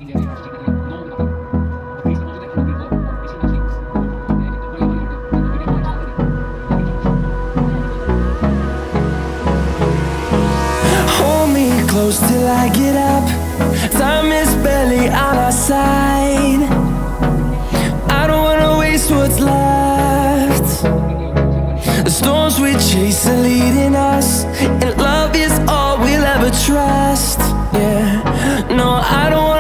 Hold me close till I get up. Time is barely on our side. I don't wanna waste what's left. The storms we chase are leading us, and love is all we'll ever trust. Yeah, no, I don't